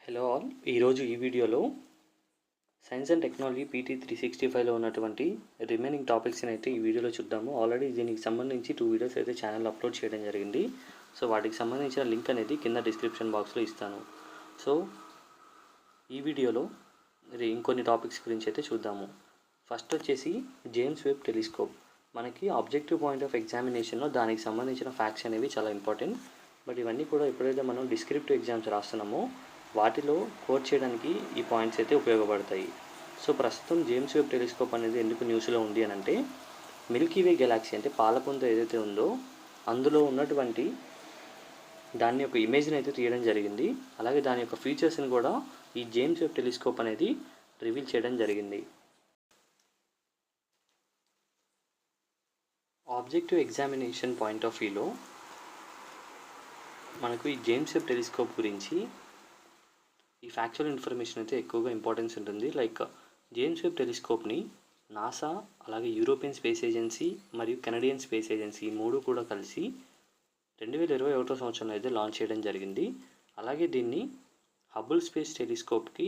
Hello all, ఈరోజు ఈ వీడియోలో సైన్స్ అండ్ టెక్నాలజీ పీటీ 365లో ఉన్నటువంటి రిమైనింగ్ టాపిక్స్ని అయితే ఈ వీడియోలో చూద్దాము. ఆల్రెడీ దీనికి సంబంధించి 2 వీడియోస్ అయితే ఛానల్లో అప్లోడ్ చేయడం జరిగింది. సో వాటికి సంబంధించిన లింక్ అనేది కింద డిస్క్రిప్షన్ బాక్స్లో ఇస్తాను. సో ఈ వీడియోలో ఇంకొన్ని టాపిక్స్ గురించి అయితే చూద్దాము. ఫస్ట్ వచ్చేసి జేమ్స్ వెబ్ టెలిస్కోప్. మనకి ఆబ్జెక్టివ్ పాయింట్ ఆఫ్ ఎగ్జామినేషన్లో దానికి సంబంధించిన ఫ్యాక్ట్స్ అనేవి చాలా ఇంపార్టెంట్. బట్ ఇవన్నీ కూడా ఎప్పుడైతే మనం డిస్క్రిప్టివ్ ఎగ్జామ్స్ రాస్తున్నామో వాటిలో కోట్ చేయడానికి ఈ పాయింట్స్ అయితే ఉపయోగపడతాయి. సో ప్రస్తుతం జేమ్స్ వెబ్ టెలిస్కోప్ అనేది ఎందుకు న్యూస్లో ఉంది అని అంటే, మిల్కీవే గెలాక్సీ అంటే పాలపుంత ఏదైతే ఉందో అందులో ఉన్నటువంటి దాని యొక్క ఇమేజ్ని అయితే తీయడం జరిగింది. అలాగే దాని యొక్క ఫీచర్స్ని కూడా ఈ జేమ్స్ వెబ్ టెలిస్కోప్ అనేది రివీల్ చేయడం జరిగింది. ఆబ్జెక్టివ్ ఎగ్జామినేషన్ పాయింట్ ఆఫ్ వ్యూలో మనకు ఈ జేమ్స్ వెబ్ టెలిస్కోప్ గురించి ఈ ఫ్యాక్చువల్ ఇన్ఫర్మేషన్ అయితే ఎక్కువగా ఇంపార్టెన్స్ ఉంటుంది. లైక్ జేమ్స్ వెబ్ టెలిస్కోప్ని నాసా, అలాగే యూరోపియన్ స్పేస్ ఏజెన్సీ మరియు కెనడియన్ స్పేస్ ఏజెన్సీ ఈ మూడు కూడా కలిసి 2021 సంవత్సరంలో అయితే లాంచ్ చేయడం జరిగింది. అలాగే దీన్ని హబుల్ స్పేస్ టెలిస్కోప్కి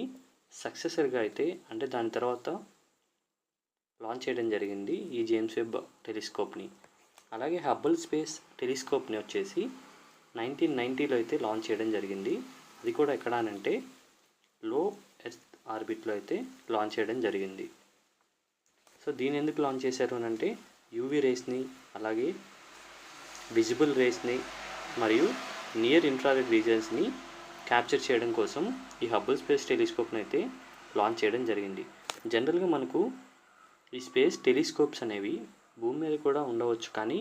సక్సెసర్గా అయితే అంటే దాని తర్వాత లాంచ్ చేయడం జరిగింది ఈ జేమ్స్ వెబ్ టెలిస్కోప్ని. అలాగే హబుల్ స్పేస్ టెలిస్కోప్ని వచ్చేసి 1990లో అయితే లాంచ్ చేయడం జరిగింది. అది కూడా ఎక్కడ అంటే లో ఎర్త్ ఆర్బిట్లో అయితే లాంచ్ చేయడం జరిగింది. సో దీని ఎందుకు లాంచ్ చేశారు అని అంటే, యూవీ రేస్ని, అలాగే విజిబుల్ రేస్ని మరియు నియర్ ఇన్ఫ్రారెడ్ రీజన్స్ని క్యాప్చర్ చేయడం కోసం ఈ హబుల్ స్పేస్ టెలిస్కోప్ని అయితే లాంచ్ చేయడం జరిగింది. జనరల్గా మనకు ఈ స్పేస్ టెలిస్కోప్స్ అనేవి భూమి మీద కూడా ఉండవచ్చు, కానీ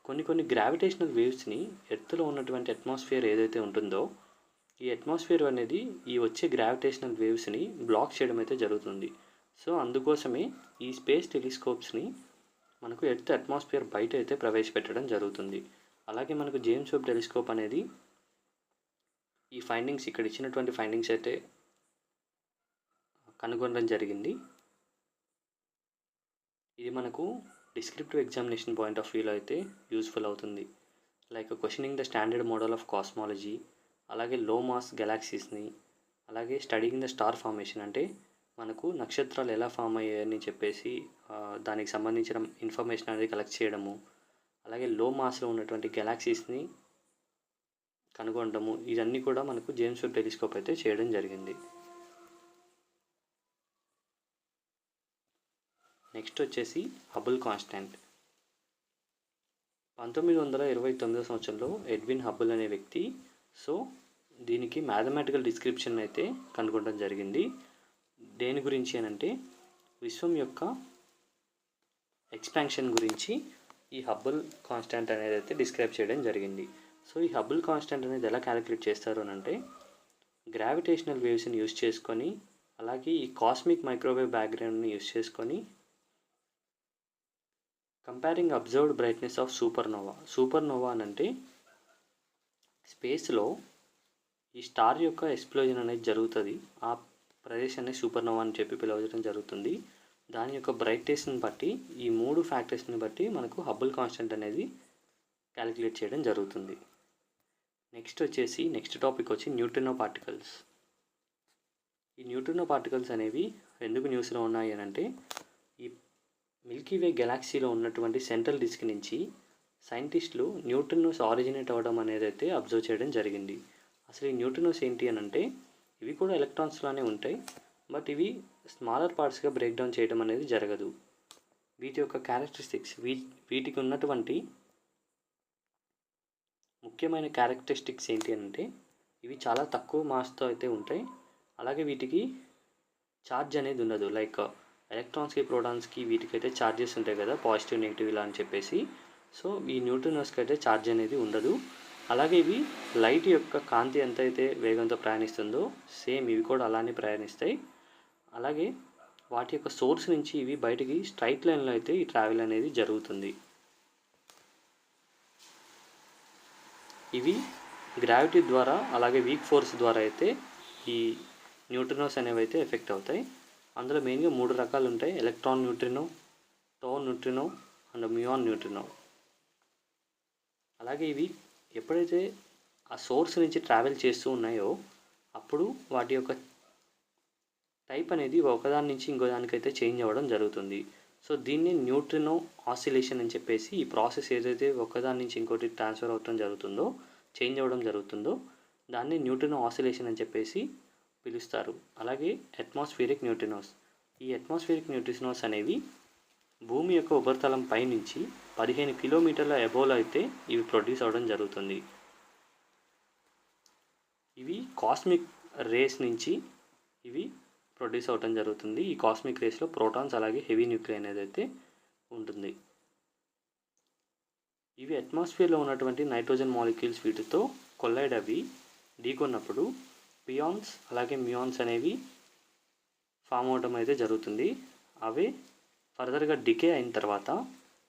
కొన్ని గ్రావిటేషనల్ వేవ్స్ని ఎర్త్లో ఉన్నటువంటి అట్మాస్ఫియర్ ఏదైతే ఉంటుందో ఈ అట్మాస్ఫియర్ అనేది ఈ వచ్చే గ్రావిటేషనల్ వేవ్స్ని బ్లాక్ చేయడం అయితే జరుగుతుంది. సో అందుకోసమే ఈ స్పేస్ టెలిస్కోప్స్ని మనకు ఎర్త్ అట్మాస్ఫియర్ బయట అయితే ప్రవేశపెట్టడం జరుగుతుంది. అలాగే మనకు జేమ్స్ వెబ్ టెలిస్కోప్ అనేది ఈ ఫైండింగ్స్ ఇక్కడ ఇచ్చినటువంటి ఫైండింగ్స్ అయితే కనుగొనడం జరిగింది. ఇది మనకు డిస్క్రిప్టివ్ ఎగ్జామినేషన్ పాయింట్ ఆఫ్ వ్యూలో అయితే యూస్ఫుల్ అవుతుంది. Like questioning the standard model of cosmology, అలాగే లో మాస్ గెలాక్సీస్ని, అలాగే స్టడీయింగ్ ద స్టార్ ఫార్మేషన్ అంటే మనకు నక్షత్రాలు ఎలా ఫామ్ అయ్యాయని చెప్పేసి దానికి సంబంధించిన ఇన్ఫర్మేషన్ అనేది కలెక్ట్ చేయడము, అలాగే లో మాస్లో ఉన్నటువంటి గెలాక్సీస్ని కనుగొనడము, ఇవన్నీ కూడా మనకు జేమ్స్ వెబ్ టెలిస్కోప్ అయితే చేయడం జరిగింది. నెక్స్ట్ వచ్చేసి హబుల్ కాన్స్టాంట్. 1929 సంవత్సరంలో ఎడ్విన్ హబుల్ అనే వ్యక్తి దీనికి మ్యాథమెటికల్ డిస్క్రిప్షన్ అయితే కనుగొనడం జరిగింది. దేని గురించి అని అంటే, విశ్వం యొక్క ఎక్స్పాన్షన్ గురించి ఈ హబుల్ కాన్స్టాంట్ అనేది అయితే డిస్క్రైబ్ చేయడం జరిగింది. సో ఈ హబుల్ కాన్స్టాంట్ అనేది ఎలా క్యాలిక్యులేట్ చేస్తారు అని అంటే, గ్రావిటేషనల్ వేవ్స్ని యూస్ చేసుకొని, అలాగే ఈ కాస్మిక్ మైక్రోవేవ్ బ్యాక్గ్రౌండ్ని యూస్ చేసుకొని comparing observed brightness of supernova అని అంటే స్పేస్లో ఈ స్టార్ యొక్క ఎక్స్ప్లోజన్ అనేది జరుగుతుంది. ఆ ప్రదేశాన్ని సూపర్నోవా అని చెప్పి పిలవడం జరుగుతుంది. దాని యొక్క బ్రైట్నెస్ని బట్టి ఈ 3 ఫ్యాక్టర్స్ని బట్టి మనకు హబుల్ కాన్స్టెంట్ అనేది క్యాలిక్యులేట్ చేయడం జరుగుతుంది. నెక్స్ట్ టాపిక్ వచ్చి న్యూట్రినో పార్టికల్స్. ఈ న్యూట్రినో పార్టికల్స్ అనేవి ఎందుకు న్యూస్లో ఉన్నాయి అని అంటే, ఈ మిల్కీవే గెలాక్సీలో ఉన్నటువంటి సెంట్రల్ డిస్క్ నుంచి సైంటిస్టులు న్యూట్రినోస్ ఆరిజినేట్ అవ్వడం అనేది అయితే అబ్జర్వ్ చేయడం జరిగింది. అసలు ఈ న్యూట్రినోస్ ఏంటి అని అంటే, ఇవి కూడా ఎలక్ట్రాన్స్లానే ఉంటాయి, బట్ ఇవి స్మాలర్ పార్ట్స్గా బ్రేక్ డౌన్ చేయడం అనేది జరగదు. వీటి యొక్క క్యారెక్టరిస్టిక్స్, వీటికి ఉన్నటువంటి ముఖ్యమైన క్యారెక్టరిస్టిక్స్ ఏంటి అంటే, ఇవి చాలా తక్కువ మాస్తో అయితే ఉంటాయి. అలాగే వీటికి ఛార్జ్ అనేది ఉండదు. లైక్ ఎలక్ట్రాన్స్కి, ప్రోటాన్స్కి వీటికైతే ఛార్జెస్ ఉంటాయి కదా, పాజిటివ్ నెగిటివ్ ఇలా అని చెప్పేసి. సో ఈ న్యూట్రినోస్కి అయితే ఛార్జ్ అనేది ఉండదు. అలాగే ఇవి లైట్ యొక్క కాంతి ఎంతైతే వేగంతో ప్రయాణిస్తుందో సేమ్ ఇవి కూడా అలానే ప్రయాణిస్తాయి. అలాగే వాటి యొక్క సోర్స్ నుంచి ఇవి బయటికి స్ట్రైట్ లైన్లో అయితే ఈ ట్రావెల్ అనేది జరుగుతుంది. ఇవి గ్రావిటీ ద్వారా, అలాగే వీక్ ఫోర్స్ ద్వారా అయితే ఈ న్యూట్రినోస్ అనేవి అయితే ఎఫెక్ట్ అవుతాయి. అందులో మెయిన్గా 3 రకాలు ఉంటాయి: electron neutrino, tau neutrino and muon neutrino. అలాగే ఇవి ఎప్పుడైతే ఆ సోర్స్ నుంచి ట్రావెల్ చేస్తూ ఉన్నాయో అప్పుడు వాటి యొక్క టైప్ అనేది ఒకదాని నుంచి ఇంకో దానికైతే చేంజ్ అవ్వడం జరుగుతుంది. సో దీన్ని న్యూట్రినో ఆసిలేషన్ అని చెప్పేసి, ఈ ప్రాసెస్ ఏదైతే ఒకదాని నుంచి ఇంకోటి ట్రాన్స్ఫర్ అవ్వడం జరుగుతుందో, చేంజ్ అవ్వడం జరుగుతుందో దాన్ని న్యూట్రినో ఆసిలేషన్ అని చెప్పేసి పిలుస్తారు. అలాగే అట్మాస్ఫియరిక్ న్యూట్రినోస్. ఈ అట్మాస్ఫియరిక్ న్యూట్రినోస్ అనేవి భూమి యొక్క ఉపరితలం పైనుంచి 15 కిలోమీటర్ల అబోవ్లో అయితే ఇవి ప్రొడ్యూస్ అవ్వడం జరుగుతుంది. ఇవి కాస్మిక్ రేస్ నుంచి ఇవి ప్రొడ్యూస్ అవ్వడం జరుగుతుంది. ఈ కాస్మిక్ రేస్లో ప్రోటాన్స్ అలాగే హెవీ న్యూక్లియర్ అనేది అయితే ఉంటుంది. ఇవి అట్మాస్ఫియర్లో ఉన్నటువంటి నైట్రోజన్ మాలిక్యూల్స్ వీటితో కొల్లైడ్ అవి ఢీకొన్నప్పుడు పియాన్స్ అలాగే మ్యూయాన్స్ అనేవి ఫామ్ అవడం అయితే జరుగుతుంది. అవే ఫర్దర్గా డికే అయిన తర్వాత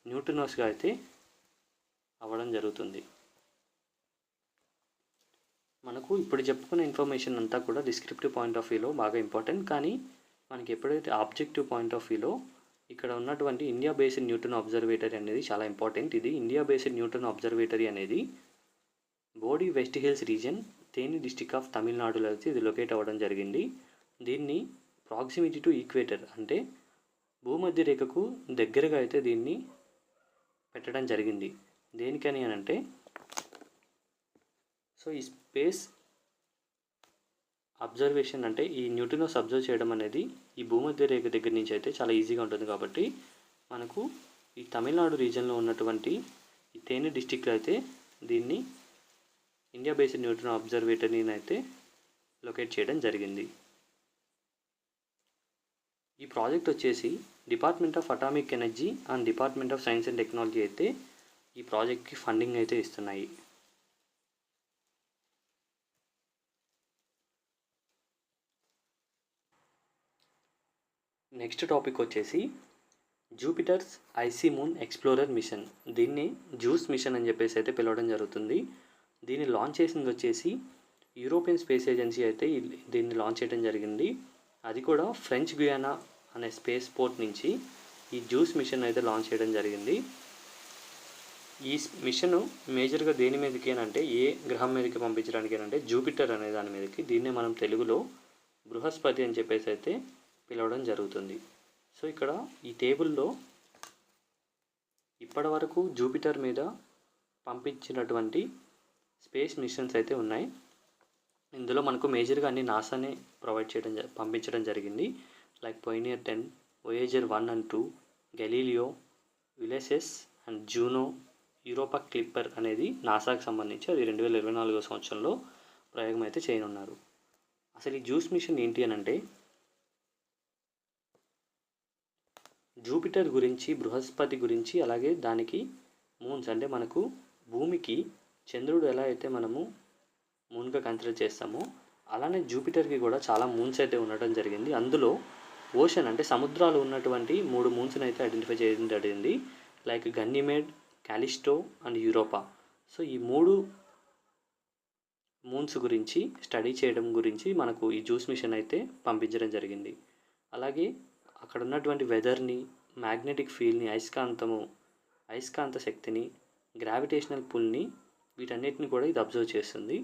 న్యూట్రినోస్గా అయితే అవ్వడం జరుగుతుంది. మనకు ఇప్పుడు చెప్పుకున్న ఇన్ఫర్మేషన్ అంతా కూడా డిస్క్రిప్టివ్ పాయింట్ ఆఫ్ వ్యూలో బాగా ఇంపార్టెంట్. కానీ మనకి ఎప్పుడైతే ఆబ్జెక్టివ్ పాయింట్ ఆఫ్ వ్యూలో ఇక్కడ ఉన్నటువంటి ఇండియా బేస్డ్ న్యూట్రినో అబ్జర్వేటరీ అనేది చాలా ఇంపార్టెంట్. ఇది ఇండియా బేస్డ్ న్యూట్రినో అబ్జర్వేటరీ అనేది బోడి వెస్ట్ హిల్స్ రీజన్, తేని డిస్టిక్ ఆఫ్ తమిళనాడులో అయితే ఇది లొకేట్ అవ్వడం జరిగింది. దీన్ని ప్రాక్సిమిటీ టు ఈక్వేటర్ అంటే భూమధ్య రేఖకు దగ్గరగా అయితే దీన్ని పెట్టడం జరిగింది. దేనికని అని అంటే, సో ఈ స్పేస్ అబ్జర్వేషన్ అంటే ఈ న్యూట్రినోస్ అబ్జర్వ్ చేయడం అనేది ఈ భూమధ్య రేఖ దగ్గర నుంచి అయితే చాలా ఈజీగా ఉంటుంది. కాబట్టి మనకు ఈ తమిళనాడు రీజన్లో ఉన్నటువంటి ఈ తేని డిస్టిక్లో అయితే దీన్ని ఇండియా బేస్డ్ న్యూట్రినో అబ్జర్వేటరీని అయితే లొకేట్ చేయడం జరిగింది. ఈ ప్రాజెక్ట్ వచ్చేసి department of atomic energy and department of science and technology అయితే ఈ ప్రాజెక్ట్కి ఫండింగ్ అయితే ఇస్తున్నాయి. నెక్స్ట్ టాపిక్ వచ్చేసి Jupiter's icy moon explorer mission. దీన్ని జూస్ మిషన్ అని చెప్పేసి అయితే పిలవడం జరుగుతుంది. దీన్ని లాంచ్ చేసింది వచ్చేసి యూరోపియన్ స్పేస్ ఏజెన్సీ అయితే దీన్ని లాంచ్ చేయడం జరిగింది. అది కూడా ఫ్రెంచ్ గుయానా అనే స్పేస్ పోర్ట్ నుంచి ఈ జూస్ మిషన్ అయితే లాంచ్ చేయడం జరిగింది. ఈ మిషన్ మేజర్గా దేని మీదకి అంటే ఏ గ్రహం మీదకి పంపించడానికి అంటే జూపిటర్ అనే దాని మీదకి. దీన్నే మనం తెలుగులో బృహస్పతి అని చెప్పేసి అయితే పిలవడం జరుగుతుంది. సో ఇక్కడ ఈ టేబుల్లో ఇప్పటి వరకు జూపిటర్ మీద పంపించినటువంటి స్పేస్ మిషన్స్ అయితే ఉన్నాయి. ఇందులో మనకు మేజర్గా అన్ని నాసానే పంపించడం జరిగింది. Like Pioneer 10, Voyager 1 and 2, Galileo, Ulysses and Juno, Europa Clipper అనేది నాసాకి సంబంధించి అది 2024 సంవత్సరంలో ప్రయోగం అయితే చేయనున్నారు. అసలు ఈ జూస్ మిషన్ ఏంటి అని అంటే, జూపిటర్ గురించి, బృహస్పతి గురించి, అలాగే దానికి మూన్స్ అంటే మనకు భూమికి చంద్రుడు ఎలా అయితే మనము మూన్గా కన్సిడర్ చేస్తామో అలానే జూపిటర్కి కూడా చాలా మూన్స్ అయితే ఉండటం జరిగింది. అందులో ఓషన్ అంటే సముద్రాలు ఉన్నటువంటి 3 మూన్స్ని అయితే ఐడెంటిఫై చేయడం జరిగింది. Like Ganymede, Callisto and Europa. So ఈ 3 మూన్స్ గురించి స్టడీ చేయడం గురించి మనకు ఈ జూస్ మిషన్ అయితే పంపించడం జరిగింది. అలాగే అక్కడ ఉన్నటువంటి వెదర్ని, మ్యాగ్నెటిక్ ఫీల్డ్ని, అయస్కాంత శక్తిని, గ్రావిటేషనల్ పుల్ని, వీటన్నిటిని కూడా ఇది అబ్జర్వ్ చేస్తుంది.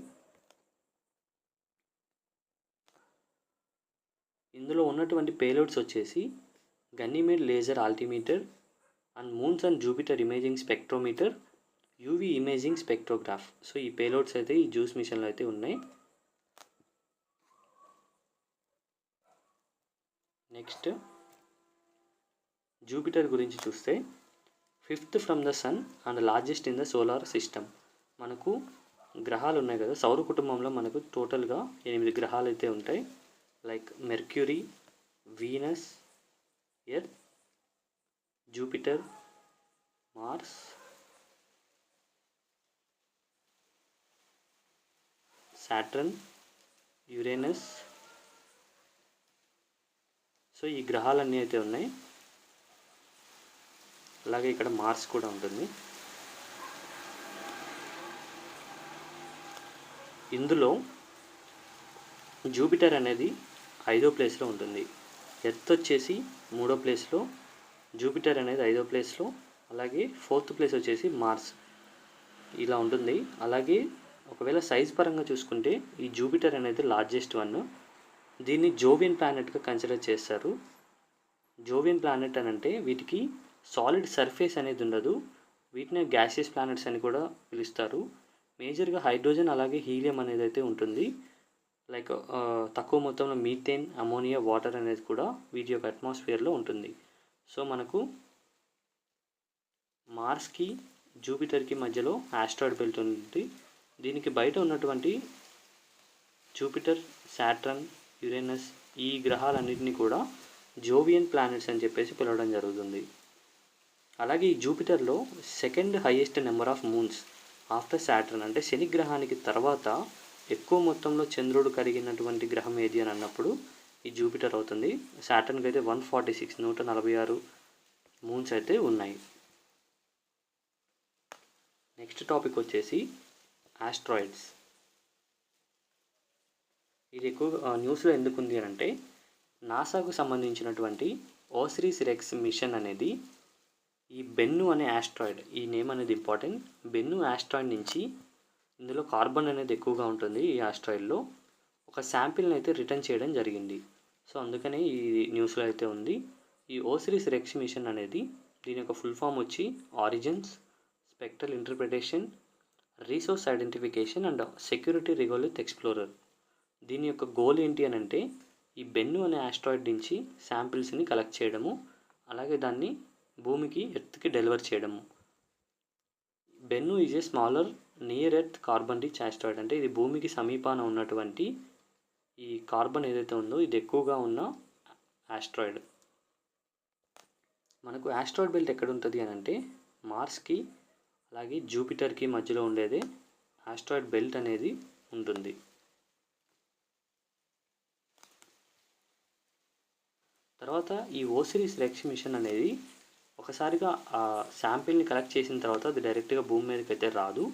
ఇందులో ఉన్నటువంటి పేలోడ్స్ వచ్చేసి Ganymede laser altimeter and moons and Jupiter imaging spectrometer, UV imaging spectrograph. So ఈ పేలోడ్స్ అయితే ఈ జూస్ మిషన్లో అయితే ఉన్నాయి. నెక్స్ట్ జూపిటర్ గురించి చూస్తే 5th from the sun and largest in the solar system. మనకు గ్రహాలు ఉన్నాయి కదా, సౌర కుటుంబంలో మనకు టోటల్గా 8 గ్రహాలు అయితే ఉంటాయి. Like Mercury, Venus, Earth, Jupiter, Mars, Saturn, Uranus. So ఈ గ్రహాలన్నీ అయితే ఉన్నాయి. అలాగే ఇక్కడ మార్స్ కూడా ఉంటుంది. ఇందులో జూపిటర్ అనేది 5వ ప్లేస్లో ఉంటుంది. ఎర్త్ వచ్చేసి 3వ ప్లేస్లో, జూపిటర్ అనేది 5వ ప్లేస్లో, అలాగే 4th ప్లేస్ వచ్చేసి మార్స్ ఇలా ఉంటుంది. అలాగే ఒకవేళ సైజ్ పరంగా చూసుకుంటే ఈ జూపిటర్ అనేది లార్జెస్ట్ వన్. దీన్ని జోవియన్ ప్లానెట్గా కన్సిడర్ చేస్తారు. జోవియన్ ప్లానెట్ అని అంటే వీటికి సాలిడ్ సర్ఫేస్ అనేది ఉండదు. వీటిని గ్యాసియస్ ప్లానెట్స్ అని కూడా పిలుస్తారు. మేజర్గా హైడ్రోజన్ అలాగే హీలియం అనేది అయితే ఉంటుంది. లైక్ తక్కువ మొత్తంలో మీథేన్, అమోనియా, వాటర్ అనేది కూడా వీటి యొక్క అట్మాస్ఫియర్లో ఉంటుంది. సో మనకు మార్స్కి జూపిటర్కి మధ్యలో ఆస్ట్రాయిడ్ బెల్ట్ ఉంది. దీనికి బయట ఉన్నటువంటి జూపిటర్, సాటర్న్, యురేనస్ ఈ గ్రహాలన్నింటినీ కూడా జోవియన్ ప్లానెట్స్ అని చెప్పేసి పిలవడం జరుగుతుంది. అలాగే ఈ జూపిటర్లో second highest number of moons after Saturn, అంటే శని గ్రహానికి తర్వాత ఎక్కువ మొత్తంలో చంద్రుడు కలిగినటువంటి గ్రహం ఏది అని అన్నప్పుడు ఈ జూపిటర్ అవుతుంది. సాటర్న్కి అయితే 146 146 మూన్స్ అయితే ఉన్నాయి. నెక్స్ట్ టాపిక్ వచ్చేసి ఆస్ట్రాయిడ్స్. ఇది ఎక్కువ న్యూస్లో ఎందుకు ఉంది అని అంటే నాసాకు సంబంధించినటువంటి ఓసిరిస్ రెక్స్ మిషన్ అనేది ఈ బెన్ను అనే ఆస్ట్రాయిడ్, ఈ నేమ్ అనేది ఇంపార్టెంట్. బెన్ను ఆస్ట్రాయిడ్ నుంచి, ఇందులో కార్బన్ అనేది ఎక్కువగా ఉంటుంది ఈ ఆస్ట్రాయిడ్లో, ఒక శాంపిల్ని అయితే రిటర్న్ చేయడం జరిగింది. సో అందుకనే ఈ న్యూస్లో అయితే ఉంది. ఈ ఓసిరిస్ రెక్స్ మిషన్ అనేది దీని యొక్క ఫుల్ ఫామ్ వచ్చి origins, spectral interpretation, resource identification and security regolith explorer. దీని యొక్క గోల్ ఏంటి అని అంటే ఈ బెన్ను అనే ఆస్ట్రాయిడ్ నుంచి శాంపిల్స్ని కలెక్ట్ చేయడము, అలాగే దాన్ని భూమికి ఎర్త్కి డెలివర్ చేయడము. Bennu is a smaller near earth carbon rich asteroid, అంటే ఇది భూమికి సమీపాన ఉన్నటువంటి ఈ కార్బన్ ఏదైతే ఉందో ఇది ఎక్కువగా ఉన్న ఆస్ట్రాయిడ్. మనకు ఆస్ట్రాయిడ్ బెల్ట్ ఎక్కడ ఉంటుంది అని అంటే మార్స్కి అలాగే జూపిటర్కి మధ్యలో ఉండేదే ఆస్ట్రాయిడ్ బెల్ట్ అనేది ఉంటుంది. తర్వాత ఈ ఓసిరిస్ రెక్స్ మిషన్ అనేది ఒకసారిగా ఆ శాంపిల్ని కలెక్ట్ చేసిన తర్వాత అది డైరెక్ట్గా భూమి మీదకి అయితే రాదు.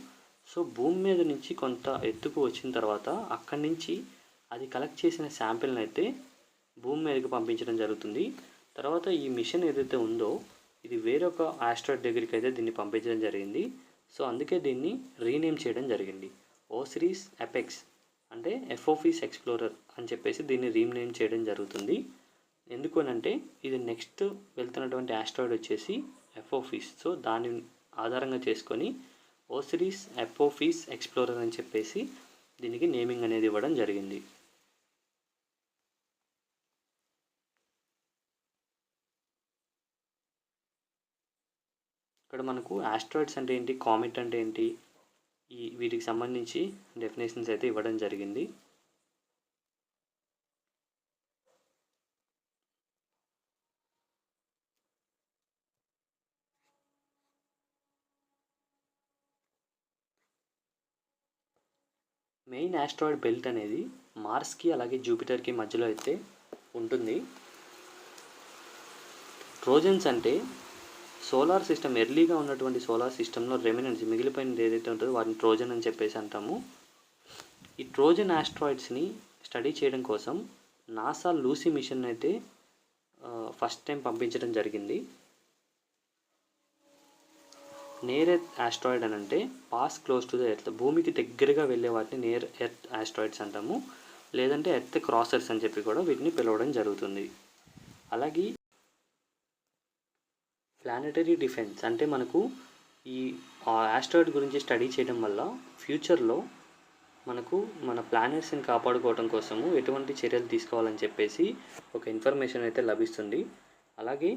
సో భూమి మీద నుంచి కొంత ఎత్తుకు వచ్చిన తర్వాత అక్కడి నుంచి అది కలెక్ట్ చేసిన శాంపిల్ని అయితే భూమి మీదకి పంపించడం జరుగుతుంది. తర్వాత ఈ మిషన్ ఏదైతే ఉందో ఇది వేరొక ఆస్ట్రాయిడ్ దగ్గరికి అయితే దీన్ని పంపించడం జరిగింది. సో అందుకే దీన్ని రీనేమ్ చేయడం జరిగింది. ఓసిరిస్ అపెక్స్ అంటే ఎఫ్ఓఫిస్ ఎక్స్ప్లోరర్ అని చెప్పేసి దీన్ని రీనేమ్ చేయడం జరుగుతుంది. ఎందుకు అని అంటే ఇది నెక్స్ట్ వెళ్తున్నటువంటి ఆస్ట్రాయిడ్ వచ్చేసి ఎఫ్ఓఫిస్. సో దాన్ని ఆధారంగా చేసుకొని ఓసిరిస్ ఎఫ్ఓఫిస్ ఎక్స్ప్లోరర్ అని చెప్పేసి దీనికి నేమింగ్ అనేది ఇవ్వడం జరిగింది. ఇక్కడ మనకు ఆస్ట్రాయిడ్స్ అంటే ఏంటి, కామెట్ అంటే ఏంటి, వీటికి సంబంధించి డెఫినేషన్స్ అయితే ఇవ్వడం జరిగింది. మెయిన్ ఆస్ట్రాయిడ్ బెల్ట్ అనేది మార్స్కి అలాగే జూపిటర్కి మధ్యలో అయితే ఉంటుంది. ట్రోజన్స్ అంటే సోలార్ సిస్టమ్ ఎర్లీగా ఉన్నటువంటి సోలార్ సిస్టంలో రెమినెంట్స్ మిగిలిపోయినది ఏదైతే ఉంటుందో వాటిని ట్రోజన్ అని చెప్పేసి అంటాము. ఈ ట్రోజన్ ఆస్ట్రాయిడ్స్ని స్టడీ చేయడం కోసం నాసా లూసీ మిషన్ అయితే ఫస్ట్ టైం పంపించడం జరిగింది. నియర్ ఎర్త్ ఆస్ట్రాయిడ్ అని అంటే pass close to the earth, భూమికి దగ్గరగా వెళ్ళే వాటిని నియర్ ఎర్త్ ఆస్ట్రాయిడ్స్ అంటాము. లేదంటే ఎర్త్ క్రాసర్స్ అని చెప్పి కూడా వీటిని పిలవడం జరుగుతుంది. అలాగే ప్లానెటరీ డిఫెన్స్ అంటే మనకు ఈ ఆస్ట్రాయిడ్ గురించి స్టడీ చేయడం వల్ల ఫ్యూచర్లో మనకు మన ప్లానెట్స్ని కాపాడుకోవడం కోసము ఎటువంటి చర్యలు తీసుకోవాలని చెప్పేసి ఒక ఇన్ఫర్మేషన్ అయితే లభిస్తుంది. అలాగే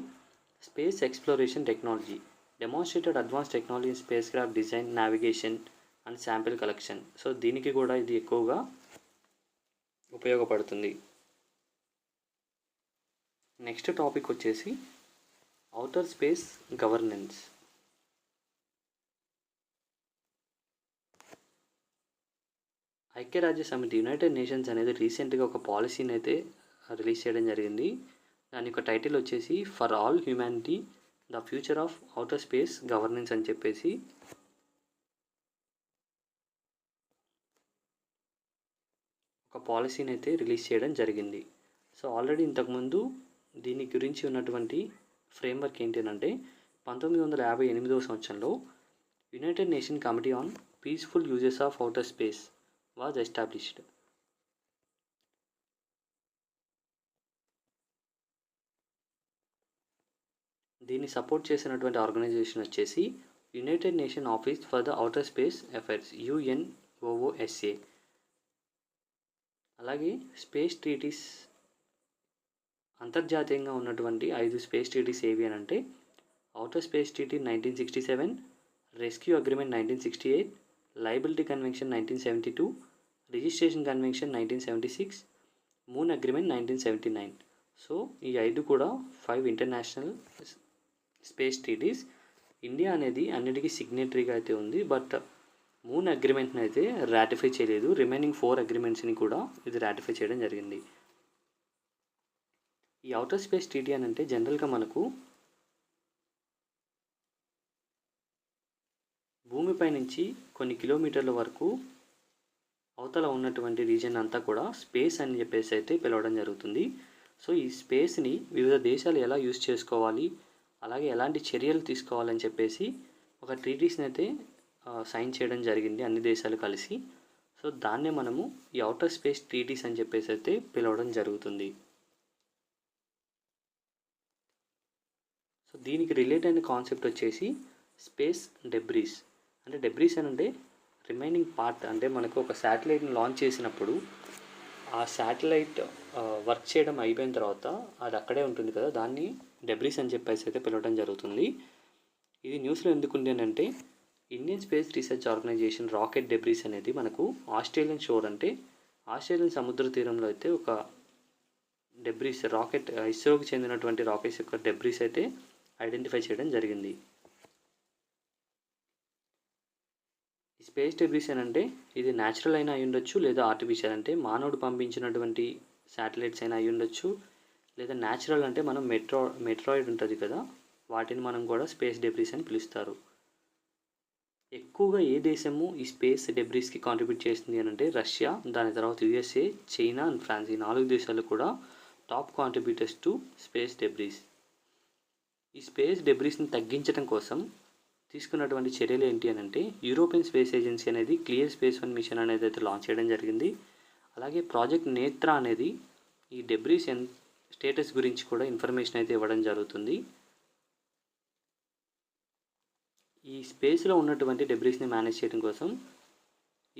space exploration technology demonstrated advance technology in space craft design, navigation and sample collection. So దీనికి కూడా ఇది ఎక్కువగా ఉపయోగపడుతుంది. నెక్స్ట్ టాపిక్ వచ్చేసి ఔటర్ స్పేస్ గవర్నెన్స్. ఐక్యరాజ్య సమితి యునైటెడ్ నేషన్స్ అనేది రీసెంట్గా ఒక పాలసీని అయితే రిలీజ్ చేయడం జరిగింది. దాని యొక్క టైటిల్ వచ్చేసి for all humanity the future of outer space governance అని చెప్పేసి ఒక పాలసీని అయితే రిలీజ్ చేయడం జరిగింది. సో ఆల్రెడీ ఇంతకుముందు దీని గురించి ఉన్నటువంటి ఫ్రేమ్వర్క్ ఏంటి అంటే 1958 సంవత్సరంలో United nation committee on peaceful uses of outer space was established. దీన్ని సపోర్ట్ చేసినటువంటి ఆర్గనైజేషన్ వచ్చేసి United nation office for the outer space affairs, UNOOSA. అలాగే స్పేస్ ట్రీటీస్, అంతర్జాతీయంగా ఉన్నటువంటి 5 స్పేస్ ట్రీటీస్ ఏవి అని అంటే outer space treaty 1967, rescue agreement 1968, liability convention 1972, registration convention 1976, moon agreement 1979. So ఈ 5 కూడా 5 ఇంటర్నేషనల్ స్పేస్ ట్రీటీస్. ఇండియా అనేది అన్నిటికీ సిగ్నేటరీగా అయితే ఉంది, బట్ మూన్ అగ్రిమెంట్ని అయితే రాటిఫై చేయలేదు. రిమైనింగ్ 4 అగ్రిమెంట్స్ని కూడా ఇది రాటిఫై చేయడం జరిగింది. ఈ ఔటర్ స్పేస్ ట్రీటీ అని అంటే జనరల్గా మనకు భూమిపై నుంచి కొన్ని కిలోమీటర్ల వరకు అవతల ఉన్నటువంటి రీజన్ అంతా కూడా స్పేస్ అని చెప్పేసి అయితే పిలవడం జరుగుతుంది. సో ఈ స్పేస్ని వివిధ దేశాలు ఎలా యూజ్ చేసుకోవాలి, అలాగే ఎలాంటి చర్యలు తీసుకోవాలని చెప్పేసి ఒక ట్రీటీస్ని అయితే సైన్ చేయడం జరిగింది అన్ని దేశాలు కలిసి. సో దాన్నే మనము ఈ ఔటర్ స్పేస్ ట్రీటీస్ అని చెప్పేసి అయితే పిలవడం జరుగుతుంది. సో దీనికి రిలేట్ అయిన కాన్సెప్ట్ వచ్చేసి స్పేస్ డెబ్రీస్. అంటే డెబ్రీస్ అని అంటే రిమైనింగ్ పార్ట్, అంటే మనకు ఒక శాటిలైట్ని లాంచ్ చేసినప్పుడు ఆ శాటిలైట్ వర్క్ చేయడం అయిపోయిన తర్వాత అది అక్కడే ఉంటుంది కదా, దాన్ని డెబ్రీస్ అని చెప్పేసి అయితే పిలవడం జరుగుతుంది. ఇది న్యూస్లో ఎందుకు ఉంది అని అంటే Indian Space Research Organisation rocket debris అనేది మనకు ఆస్ట్రేలియన్ షోర్, అంటే ఆస్ట్రేలియన్ సముద్ర తీరంలో అయితే ఒక డెబ్రీస్ రాకెట్, ఇస్రోకి చెందినటువంటి రాకెట్స్ యొక్క డెబ్రీస్ అయితే ఐడెంటిఫై చేయడం జరిగింది. ఈ స్పేస్ డెబ్రీస్ అని అంటే ఇది న్యాచురల్ అయినా అయి ఉండొచ్చు, లేదా ఆర్టిఫిషియల్ అంటే మానవుడు పంపించినటువంటి శాటిలైట్స్ అయినా అయి ఉండొచ్చు, లేదా న్యాచురల్ అంటే మనం మెట్రాయిడ్ ఉంటుంది కదా, వాటిని మనం కూడా స్పేస్ డెబ్రీస్ అని పిలుస్తారు. ఎక్కువగా ఏ దేశము ఈ స్పేస్ డెబ్రీస్కి కాంట్రిబ్యూట్ చేస్తుంది అని అంటే రష్యా, దాని తర్వాత USA, చైనా అండ్ ఫ్రాన్స్. ఈ 4 దేశాలు కూడా top contributors to space debris. ఈ స్పేస్ డెబ్రీస్ని తగ్గించడం కోసం తీసుకున్నటువంటి చర్యలు ఏంటి అని అంటే యూరోపియన్ స్పేస్ ఏజెన్సీ అనేది క్లియర్ స్పేస్ 1 మిషన్ అనేది అయితే లాంచ్ చేయడం జరిగింది. అలాగే ప్రాజెక్ట్ నేత్ర అనేది ఈ డెబ్రీస్ స్టేటస్ గురించి కూడా ఇన్ఫర్మేషన్ అయితే ఇవ్వడం జరుగుతుంది. ఈ స్పేస్లో ఉన్నటువంటి డెబ్రీస్ని మేనేజ్ చేయడం కోసం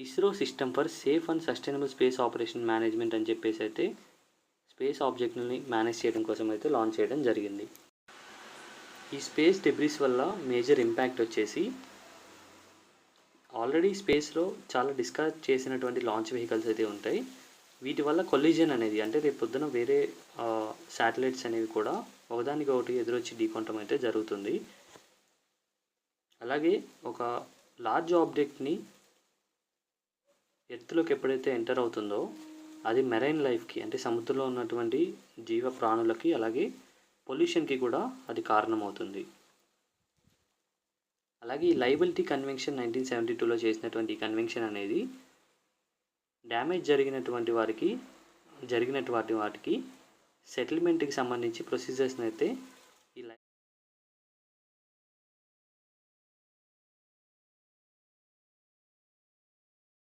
ISRO system for safe and sustainable space operation management అని చెప్పేసి అయితే స్పేస్ ఆబ్జెక్ట్ని మేనేజ్ చేయడం కోసం అయితే లాంచ్ చేయడం జరిగింది. ఈ స్పేస్ డెబ్రీస్ వల్ల మేజర్ ఇంపాక్ట్ వచ్చేసి ఆల్రెడీ స్పేస్లో చాలా డిస్కస్ చేసినటువంటి లాంచ్ వెహికల్స్ అయితే ఉంటాయి. వీటి వల్ల కొలిజన్ అనేది, అంటే రేపు పొద్దున వేరే శాటిలైట్స్ అనేవి కూడా ఒకదానికి ఒకటి ఎదురొచ్చి ఢీకొనటం అయితే జరుగుతుంది. అలాగే ఒక లార్జ్ ఆబ్జెక్ట్ని ఎర్త్లోకి ఎప్పుడైతే ఎంటర్ అవుతుందో అది మెరైన్ లైఫ్కి, అంటే సముద్రంలో ఉన్నటువంటి జీవ ప్రాణులకి, అలాగే పొల్యూషన్కి కూడా అది కారణమవుతుంది. అలాగే ఈ లయబిలిటీ కన్వెన్షన్ 1972లో చేసినటువంటి ఈ కన్వెన్షన్ అనేది డ్యామేజ్ జరిగినటువంటి వాటికి సెటిల్మెంట్కి సంబంధించి ప్రొసీజర్స్ని అయితే ఈ